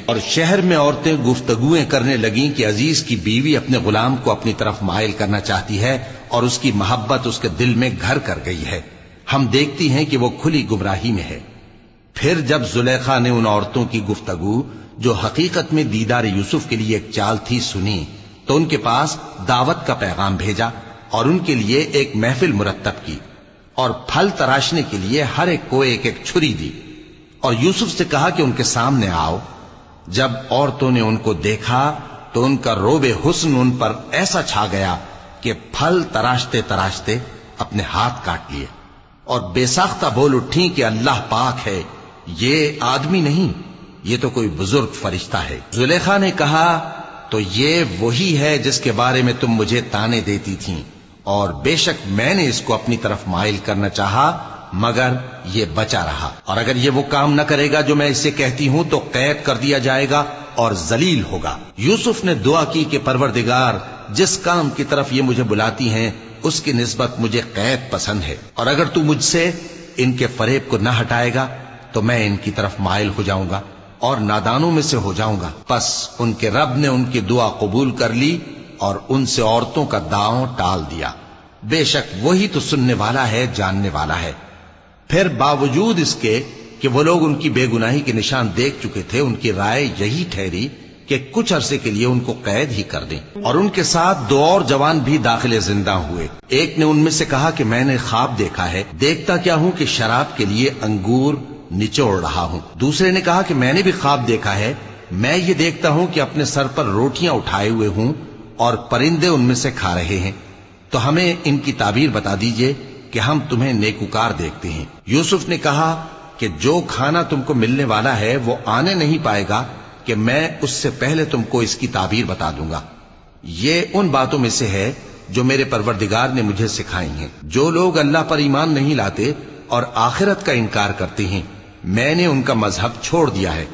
اور شہر میں عورتیں گفتگویں کرنے لگیں کہ عزیز کی بیوی اپنے غلام کو اپنی طرف مائل کرنا چاہتی ہے اور اس کی محبت اس کے دل میں گھر کر گئی ہے، ہم دیکھتی ہیں کہ وہ کھلی گمراہی میں ہے۔ پھر جب زلیخا نے ان عورتوں کی گفتگو جو حقیقت میں دیدار یوسف کے لیے ایک چال تھی سنی تو ان کے پاس دعوت کا پیغام بھیجا اور ان کے لیے ایک محفل مرتب کی اور پھل تراشنے کے لیے ہر ایک کو ایک ایک چھری دی اور یوسف سے کہا کہ ان کے سامنے آؤ۔ جب عورتوں نے ان کو دیکھا تو ان کا روب حسن ان پر ایسا چھا گیا کہ پھل تراشتے تراشتے اپنے ہاتھ کاٹ لیے اور بے ساختہ بول اٹھیں کہ اللہ پاک ہے، یہ آدمی نہیں، یہ تو کوئی بزرگ فرشتہ ہے۔ زلیخا نے کہا تو یہ وہی ہے جس کے بارے میں تم مجھے تانے دیتی تھیں، اور بے شک میں نے اس کو اپنی طرف مائل کرنا چاہا مگر یہ بچا رہا، اور اگر یہ وہ کام نہ کرے گا جو میں اسے کہتی ہوں تو قید کر دیا جائے گا اور ذلیل ہوگا۔ یوسف نے دعا کی کہ پروردگار جس کام کی طرف یہ مجھے بلاتی ہیں اس کی نسبت مجھے قید پسند ہے، اور اگر تو مجھ سے ان کے فریب کو نہ ہٹائے گا تو میں ان کی طرف مائل ہو جاؤں گا اور نادانوں میں سے ہو جاؤں گا۔ پس ان کے رب نے ان کی دعا قبول کر لی اور ان سے عورتوں کا داؤں ٹال دیا، بے شک وہی تو سننے والا ہے، جاننے والا ہے۔ پھر باوجود اس کے کہ وہ لوگ ان کی بے گناہی کے نشان دیکھ چکے تھے، ان کی رائے یہی ٹھہری کہ کچھ عرصے کے لیے ان کو قید ہی کر دیں، اور ان کے ساتھ دو اور جوان بھی داخل زندہ ہوئے۔ ایک نے ان میں سے کہا کہ میں نے خواب دیکھا ہے، دیکھتا کیا ہوں کہ شراب کے لیے انگور نچوڑ رہا ہوں۔ دوسرے نے کہا کہ میں نے بھی خواب دیکھا ہے، میں یہ دیکھتا ہوں کہ اپنے سر پر روٹیاں اٹھائے ہوئے ہوں اور پرندے ان میں سے کھا رہے ہیں، تو ہمیں ان کی تعبیر بتا دیجئے کہ ہم تمہیں نیکوکار دیکھتے ہیں۔ یوسف نے کہا کہ جو کھانا تم کو ملنے والا ہے وہ آنے نہیں پائے گا کہ میں اس سے پہلے تم کو اس کی تعبیر بتا دوں گا۔ یہ ان باتوں میں سے ہے جو میرے پروردگار نے مجھے سکھائی ہیں۔ جو لوگ اللہ پر ایمان نہیں لاتے اور آخرت کا انکار کرتے ہیں، میں نے ان کا مذہب چھوڑ دیا ہے